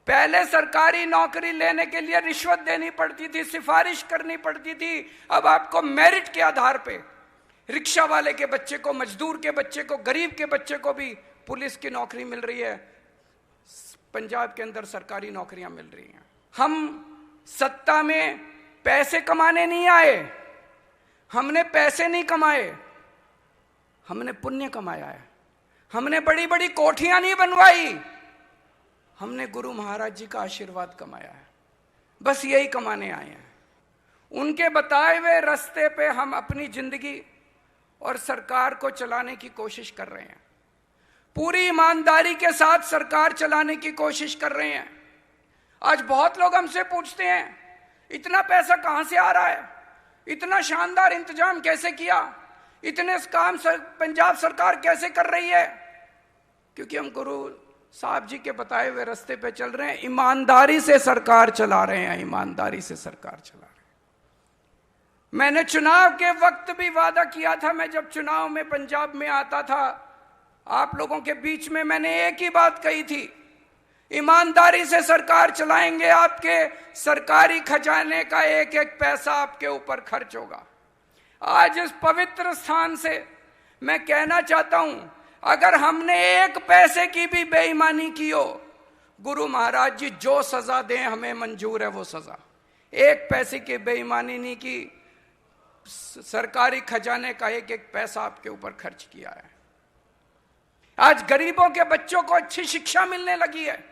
पहले सरकारी नौकरी लेने के लिए रिश्वत देनी पड़ती थी, सिफारिश करनी पड़ती थी। अब आपको मेरिट के आधार पे रिक्शा वाले के बच्चे को, मजदूर के बच्चे को, गरीब के बच्चे को भी पुलिस की नौकरी मिल रही है। पंजाब के अंदर सरकारी नौकरियां मिल रही हैं। हम सत्ता में पैसे कमाने नहीं आए, हमने पैसे नहीं कमाए, हमने पुण्य कमाया है। हमने बड़ी बड़ी कोठियां नहीं बनवाई, हमने गुरु महाराज जी का आशीर्वाद कमाया है। बस यही कमाने आए हैं। उनके बताए हुए रास्ते पे हम अपनी जिंदगी और सरकार को चलाने की कोशिश कर रहे हैं। पूरी ईमानदारी के साथ सरकार चलाने की कोशिश कर रहे हैं। आज बहुत लोग हमसे पूछते हैं, इतना पैसा कहां से आ रहा है, इतना शानदार इंतजाम कैसे किया, इतने काम पंजाब सरकार कैसे कर रही है? क्योंकि हम गुरु साहब जी के बताए हुए रास्ते पे चल रहे हैं, ईमानदारी से सरकार चला रहे हैं, ईमानदारी से सरकार चला रहे हैं। मैंने चुनाव के वक्त भी वादा किया था, मैं जब चुनाव में पंजाब में आता था आप लोगों के बीच में, मैंने एक ही बात कही थी, ईमानदारी से सरकार चलाएंगे, आपके सरकारी खजाने का एक एक पैसा आपके ऊपर खर्च होगा। आज इस पवित्र स्थान से मैं कहना चाहता हूं, अगर हमने एक पैसे की भी बेईमानी की हो, गुरु महाराज जी जो सजा दें हमें मंजूर है वो सजा। एक पैसे की बेईमानी नहीं की, सरकारी खजाने का एक एक पैसा आपके ऊपर खर्च किया है। आज गरीबों के बच्चों को अच्छी शिक्षा मिलने लगी है।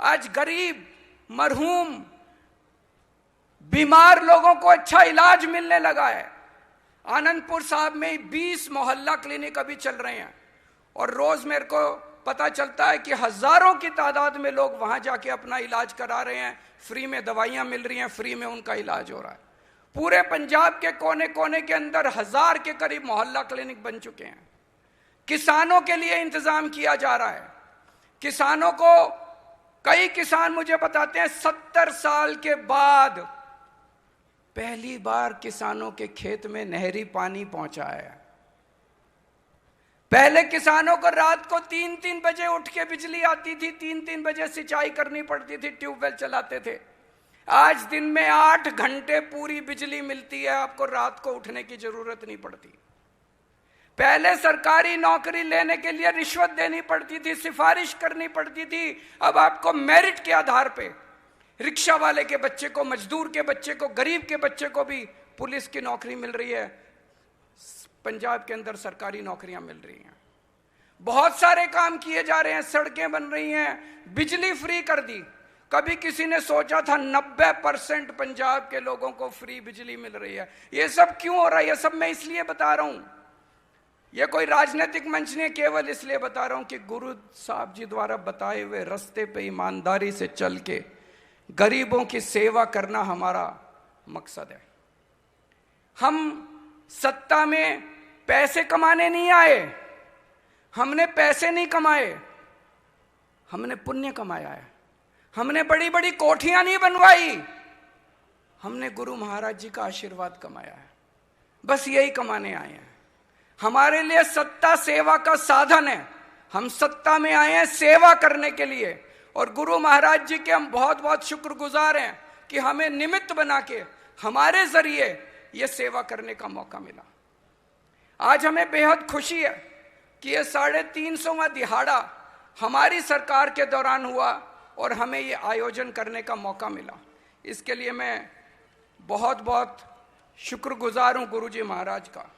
आज गरीब, मरहूम, बीमार लोगों को अच्छा इलाज मिलने लगा है। आनंदपुर साहब में 20 मोहल्ला क्लिनिक अभी चल रहे हैं और रोज मेरे को पता चलता है कि हजारों की तादाद में लोग वहां जाके अपना इलाज करा रहे हैं। फ्री में दवाइयां मिल रही हैं, फ्री में उनका इलाज हो रहा है। पूरे पंजाब के कोने कोने के अंदर 1000 के करीब मोहल्ला क्लिनिक बन चुके हैं। किसानों के लिए इंतजाम किया जा रहा है। किसानों को, कई किसान मुझे बताते हैं 70 साल के बाद पहली बार किसानों के खेत में नहरी पानी पहुंचा है। पहले किसानों को रात को 3-3 बजे उठ के बिजली आती थी, 3-3 बजे सिंचाई करनी पड़ती थी, ट्यूबवेल चलाते थे। आज दिन में 8 घंटे पूरी बिजली मिलती है, आपको रात को उठने की जरूरत नहीं पड़ती। पहले सरकारी नौकरी लेने के लिए रिश्वत देनी पड़ती थी, सिफारिश करनी पड़ती थी। अब आपको मेरिट के आधार पे रिक्शा वाले के बच्चे को, मजदूर के बच्चे को, गरीब के बच्चे को भी पुलिस की नौकरी मिल रही है। पंजाब के अंदर सरकारी नौकरियां मिल रही हैं। बहुत सारे काम किए जा रहे हैं, सड़कें बन रही हैं, बिजली फ्री कर दी। कभी किसी ने सोचा था 90% पंजाब के लोगों को फ्री बिजली मिल रही है? ये सब क्यों हो रहा है? ये सब मैं इसलिए बता रहा हूं, ये कोई राजनीतिक मंच नहीं, केवल इसलिए बता रहा हूं कि गुरु साहब जी द्वारा बताए हुए रास्ते पे ईमानदारी से चल के गरीबों की सेवा करना हमारा मकसद है। हम सत्ता में पैसे कमाने नहीं आए, हमने पैसे नहीं कमाए, हमने पुण्य कमाया है। हमने बड़ी बड़ी कोठियां नहीं बनवाई, हमने गुरु महाराज जी का आशीर्वाद कमाया है। बस यही कमाने आए हैं। हमारे लिए सत्ता सेवा का साधन है। हम सत्ता में आए हैं सेवा करने के लिए, और गुरु महाराज जी के हम बहुत बहुत शुक्रगुजार हैं कि हमें निमित्त बना के हमारे जरिए ये सेवा करने का मौका मिला। आज हमें बेहद खुशी है कि ये 350वां दिहाड़ा हमारी सरकार के दौरान हुआ और हमें ये आयोजन करने का मौका मिला। इसके लिए मैं बहुत बहुत शुक्रगुजार हूं गुरु जी महाराज का।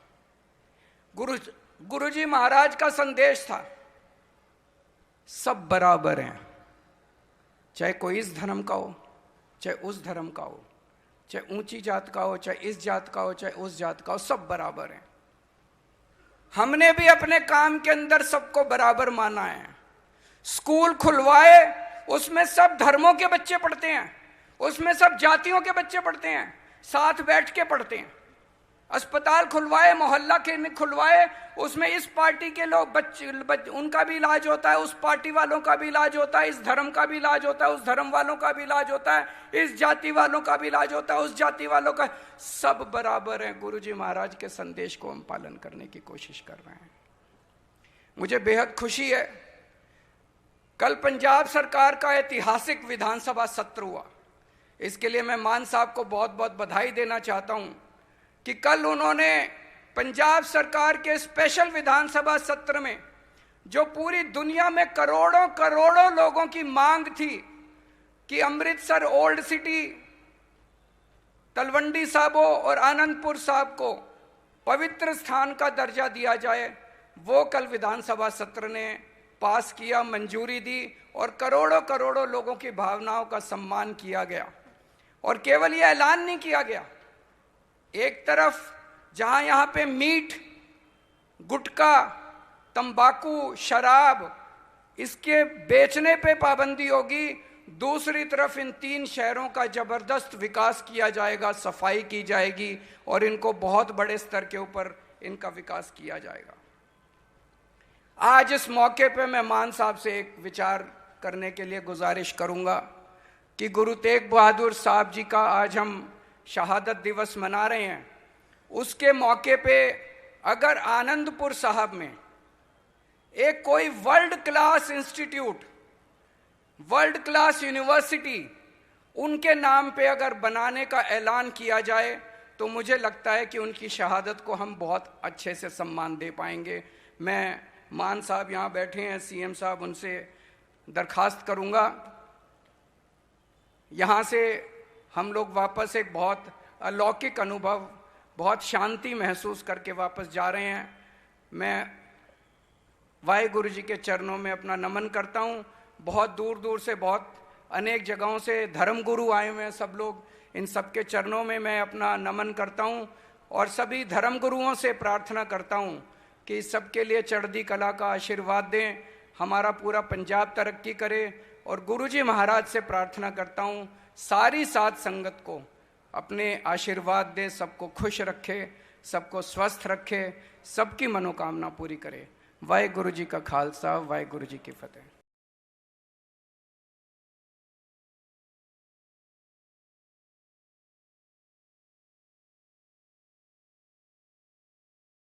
गुरु जी महाराज का संदेश था, सब बराबर हैं, चाहे कोई इस धर्म का हो, चाहे उस धर्म का हो, चाहे ऊंची जात का हो, चाहे इस जात का हो, चाहे उस जात का हो, सब बराबर हैं। हमने भी अपने काम के अंदर सबको बराबर माना है। स्कूल खुलवाए, उसमें सब धर्मों के बच्चे पढ़ते हैं, उसमें सब जातियों के बच्चे पढ़ते हैं, साथ बैठ के पढ़ते हैं। अस्पताल खुलवाए, मोहल्ला क्लिनिक खुलवाए, उसमें इस पार्टी के लोग बच्चे उनका भी इलाज होता है, उस पार्टी वालों का भी इलाज होता है, इस धर्म का भी इलाज होता है, उस धर्म वालों का भी इलाज होता है, इस जाति वालों का भी इलाज होता है, उस जाति वालों का। सब बराबर हैं। गुरु जी महाराज के संदेश को हम पालन करने की कोशिश कर रहे हैं। मुझे बेहद खुशी है कल पंजाब सरकार का ऐतिहासिक विधानसभा सत्र हुआ। इसके लिए मैं मान साहब को बहुत बहुत बधाई देना चाहता हूं कि कल उन्होंने पंजाब सरकार के स्पेशल विधानसभा सत्र में जो पूरी दुनिया में करोड़ों करोड़ों लोगों की मांग थी कि अमृतसर ओल्ड सिटी, तलवंडी साबो और आनंदपुर साहब को पवित्र स्थान का दर्जा दिया जाए, वो कल विधानसभा सत्र ने पास किया, मंजूरी दी और करोड़ों करोड़ों लोगों की भावनाओं का सम्मान किया गया। और केवल यह ऐलान नहीं किया गया, एक तरफ जहां यहां पे मीट, गुटखा, तंबाकू, शराब इसके बेचने पे पाबंदी होगी, दूसरी तरफ इन 3 शहरों का जबरदस्त विकास किया जाएगा, सफाई की जाएगी और इनको बहुत बड़े स्तर के ऊपर इनका विकास किया जाएगा। आज इस मौके पे मैं मान साहब से एक विचार करने के लिए गुजारिश करूंगा कि गुरु तेग बहादुर साहब जी का आज हम शहादत दिवस मना रहे हैं, उसके मौके पे अगर आनंदपुर साहब में एक कोई world class institute, world class university उनके नाम पे अगर बनाने का ऐलान किया जाए तो मुझे लगता है कि उनकी शहादत को हम बहुत अच्छे से सम्मान दे पाएंगे। मैं मान साहब यहाँ बैठे हैं, सीएम साहब, उनसे दरखास्त करूँगा, यहाँ से हम लोग वापस एक बहुत अलौकिक अनुभव, बहुत शांति महसूस करके वापस जा रहे हैं। मैं वाहिगुरु जी के चरणों में अपना नमन करता हूँ। बहुत दूर दूर से, बहुत अनेक जगहों से धर्मगुरु आए हुए हैं सब लोग, इन सबके चरणों में मैं अपना नमन करता हूँ और सभी धर्मगुरुओं से प्रार्थना करता हूँ कि सबके लिए चढ़ती कला का आशीर्वाद दें, हमारा पूरा पंजाब तरक्की करे। और गुरुजी महाराज से प्रार्थना करता हूँ सारी साध संगत को अपने आशीर्वाद दे, सबको खुश रखे, सबको स्वस्थ रखे, सबकी मनोकामना पूरी करे। वाहिगुरु जी का खालसा, वाहिगुरु जी की फतेह।